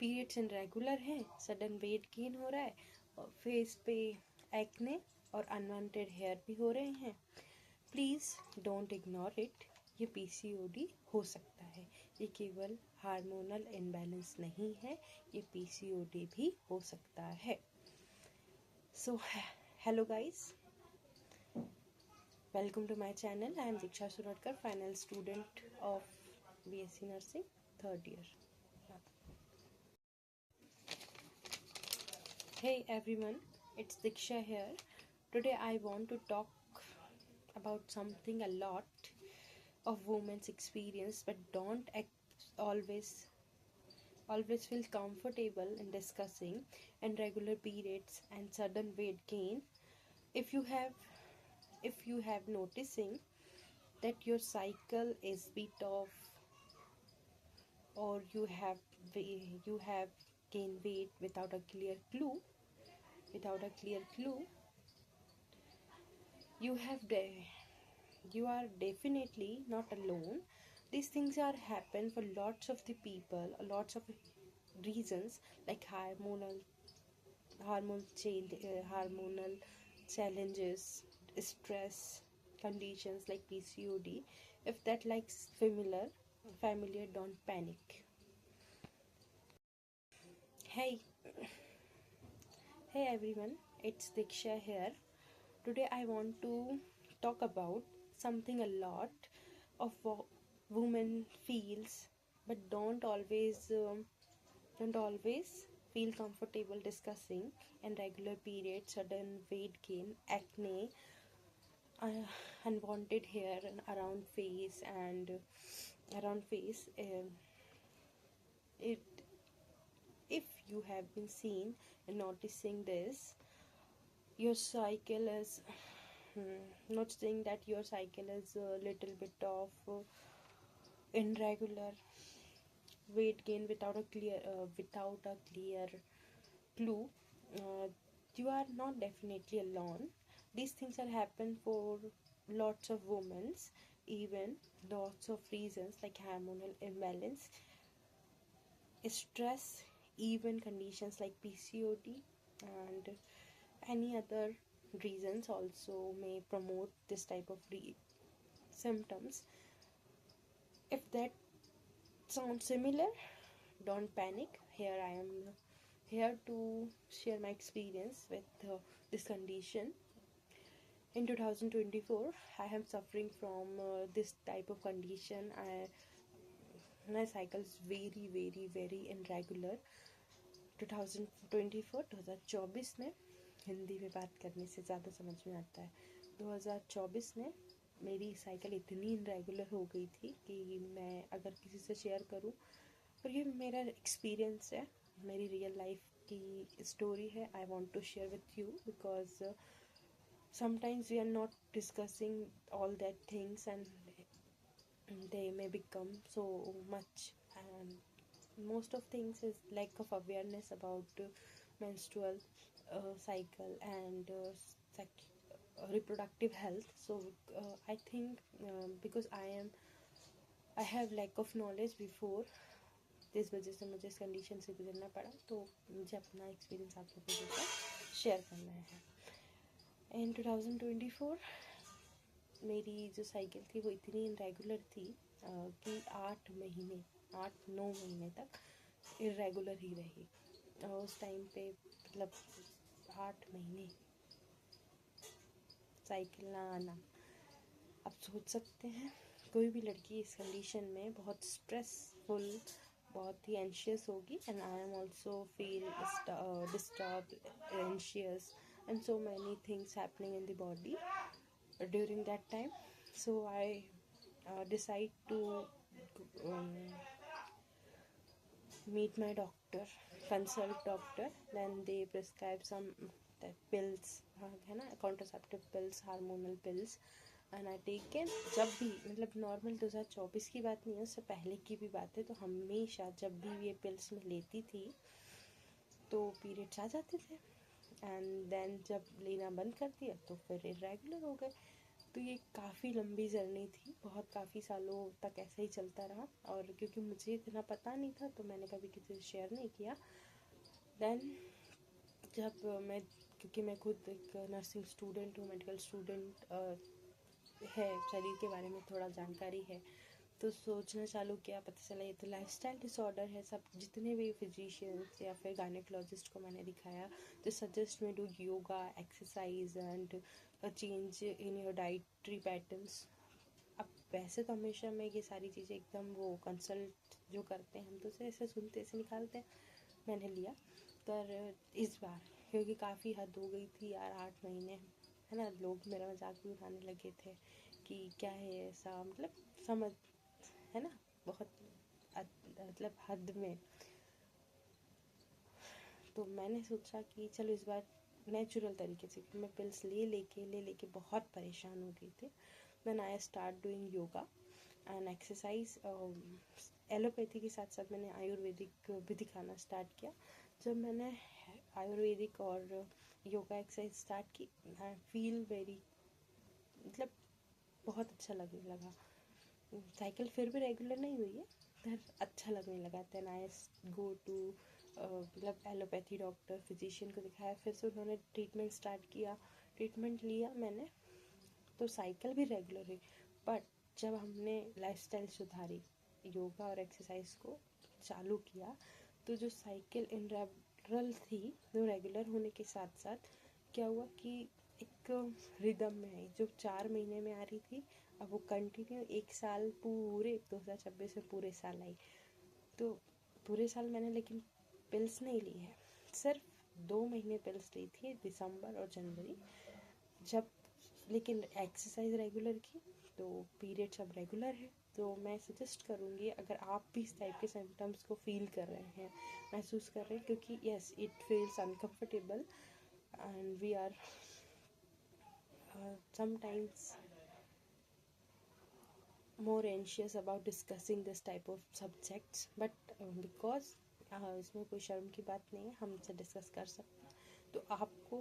Periods irregular हैं, sudden weight gain हो रहा है और फेस पे एक्ने और अनवांटेड हेयर भी हो रहे हैं, प्लीज़ डोंट इग्नोर इट। ये पीसीओडी हो सकता है। ये केवल हार्मोनल इम्बैलेंस नहीं है, ये पीसीओडी भी हो सकता है। So hello guys, welcome to my channel. I am Diksha Surtakar, final student of BSc nursing, third year. Hey everyone, it's Diksha here. Today I want to talk about something a lot of women's experience, but don't always feel comfortable in discussing irregular periods and sudden weight gain. If you have noticing that your cycle is bit off, or you have gained weight without a clear clue, you have you are definitely not alone. These things are happen for lots of the people, lots of reasons, like hormonal challenges, stress conditions like PCOD. If that likes familiar, don't panic. Hey, hey everyone, it's Diksha here. Today I want to talk about something a lot of women feels, but don't always feel comfortable discussing: irregular periods, sudden weight gain, acne, unwanted hair and around face. It If you have been seen and noticing this, your cycle is not saying that your cycle is a little bit of irregular, weight gain without a clear clue, uh, you are not definitely alone. These things are happen for lots of women, even lots of reasons like hormonal imbalance, stress, even conditions like PCOD, and any other reasons also may promote this type of symptoms. If that sounds similar, don't panic. Here I am here to share my experience with this condition. In 2024, I am suffering from this type of condition. My cycle is very irregular. 2024 में, हिंदी में बात करने से ज़्यादा समझ में आता है, 2024 में मेरी साइकिल इतनी इनरेगुलर हो गई थी कि मैं अगर किसी से शेयर करूं, और ये मेरा एक्सपीरियंस है, मेरी रियल लाइफ की स्टोरी है, I want to share with you, because sometimes we are not discussing all that things, and they may become so much, and most of things is lack of awareness about menstrual cycle and reproductive health. So I think because I have lack of knowledge before, इस वजह से मुझे इस condition से गुजरना पड़ा, तो मुझे अपना एक्सपीरियंस आप लोगों के साथ शेयर करना है। इन 2024 मेरी जो साइकिल थी वो इतनी इरेगुलर थी कि 8-9 महीने तक इरेगुलर ही रही। उस टाइम पे मतलब 8 महीने साइकिल ना आना, आप सोच सकते हैं कोई भी लड़की इस कंडीशन में बहुत स्ट्रेसफुल, बहुत ही एंशियस होगी। And I am also feel disturb, anxious, and so many things happening in the body during that time. So I decide to meet my doctor, consult doctor. Then they prescribe some pills, है ना, contraceptive pills, hormonal pills, and I taken। जब भी मतलब normal 2024 की बात नहीं है, उससे पहले की भी बात है, तो हमेशा जब भी ये पिल्स मैं लेती थी तो पीरियड्स आ जाते थे, एंड देन जब लेना बंद कर दिया तो फिर इरेगुलर हो गए। तो ये काफ़ी लंबी जर्नी थी, बहुत काफ़ी सालों तक ऐसा ही चलता रहा। और क्योंकि मुझे इतना पता नहीं था तो मैंने कभी किसी से शेयर नहीं किया। देन जब मैं, क्योंकि मैं खुद एक नर्सिंग स्टूडेंट हूँ, मेडिकल स्टूडेंट है, शरीर के बारे में थोड़ा जानकारी है, तो सोचना चालू किया, पता चला ये तो लाइफस्टाइल डिसऑर्डर है। सब जितने भी फिजिशियंस या फिर गायनेकोलॉजिस्ट को मैंने दिखाया तो सजेस्ट में do yoga, exercise and change in your dietary patterns. अब वैसे तो हमेशा मैं ये सारी चीज़ें एकदम वो कंसल्ट जो करते हैं हम तो उसे ऐसे सुनते ऐसे निकालते हैं, मैंने लिया। पर इस बार क्योंकि काफ़ी हद हो गई थी यार, 8 महीने है ना, लोग मेरा मजाक भी उड़ाने लगे थे कि क्या है ऐसा, मतलब समझ, है ना, बहुत मतलब हद में। तो मैंने सोचा कि चलो इस बार नेचुरल तरीके से, क्योंकि मैं पिल्स ले लेके बहुत परेशान हो गई थी। Then I start doing yoga and exercise. Allopathy के साथ साथ मैंने आयुर्वेदिक भी दिखाना स्टार्ट किया। जब मैंने आयुर्वेदिक और योगा एक्सरसाइज स्टार्ट की, आई फील वेरी, मतलब बहुत अच्छा लगने लगा। साइकिल फिर भी रेगुलर नहीं हुई है, पर अच्छा लगने लगा। देन आई गो टू मतलब एलोपैथी डॉक्टर, फिजिशियन को दिखाया, फिर से उन्होंने ट्रीटमेंट स्टार्ट किया, ट्रीटमेंट लिया मैंने, तो साइकिल भी रेगुलर हुई। बट जब हमने लाइफस्टाइल सुधारी, योगा और एक्सरसाइज को चालू किया, तो जो साइकिल इन रेगुलर थी, वो रेगुलर होने के साथ साथ क्या हुआ कि एक रिदम में आई, जो 4 महीने में आ रही थी, अब वो कंटिन्यू 1 साल पूरे 2026 में पूरे साल आई। तो पूरे साल मैंने लेकिन पिल्स नहीं ली है, सिर्फ 2 महीने पिल्स ली थी, दिसंबर और जनवरी। जब लेकिन एक्सरसाइज रेगुलर की तो पीरियड्स अब रेगुलर है। तो मैं सजेस्ट करूँगी, अगर आप भी इस टाइप के सिम्टम्स को फील कर रहे हैं, महसूस कर रहे हैं, क्योंकि yes it feels uncomfortable and we are sometimes more anxious about discussing this type of subjects, but because इसमें कोई शर्म की बात नहीं है, हम इसे डिस्कस कर सकते हैं। तो आपको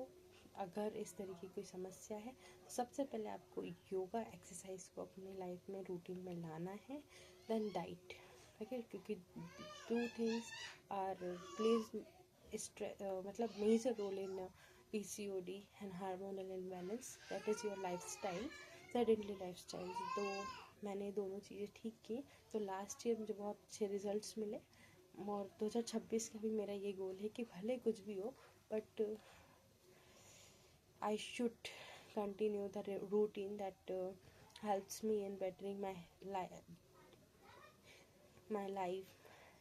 अगर इस तरह की कोई समस्या है, सबसे पहले आपको योगा एक्सरसाइज को अपने लाइफ में रूटीन में लाना है। देन डाइट, ठीक है, क्योंकि 2 थिंग्स आर प्लेज मतलब major role in PCOD and hormonal imbalance, that is your lifestyle, sedentary lifestyle। तो मैंने दोनों चीज़ें ठीक की, तो लास्ट ईयर मुझे बहुत अच्छे रिजल्ट्स मिले। और 2026 का भी मेरा ये गोल है कि भले कुछ भी हो, but I should continue the routine that helps me in bettering my life,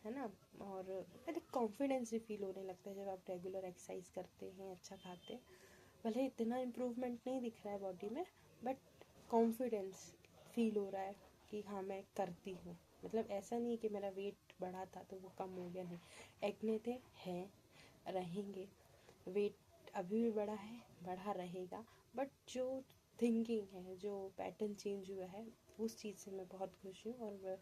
है ना। और मतलब कॉन्फिडेंस भी फील होने लगता है जब आप रेगुलर एक्सरसाइज करते हैं, अच्छा खाते हैं। भले इतना इम्प्रूवमेंट नहीं दिख रहा है बॉडी में, बट कॉन्फिडेंस फील हो रहा है कि हाँ मैं करती हूँ। मतलब ऐसा नहीं कि मेरा वेट बढ़ा था तो वो कम हो गया, नहीं, एक्ने थे, हैं, रहेंगे, वेट अभी भी बढ़ा है, बढ़ा रहेगा, बट जो थिंकिंग है, जो पैटर्न चेंज हुआ है, उस चीज़ से मैं बहुत खुश हूँ। और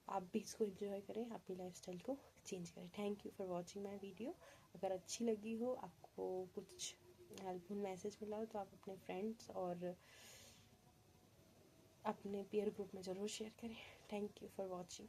आप भी इसको एंजॉय करें, अपनी लाइफस्टाइल को चेंज करें। Thank you for watching my video. अगर अच्छी लगी हो, आपको कुछ हेल्पफुल मैसेज मिला हो, तो आप अपने फ्रेंड्स और अपने पीयर ग्रुप में ज़रूर शेयर करें। Thank you for watching.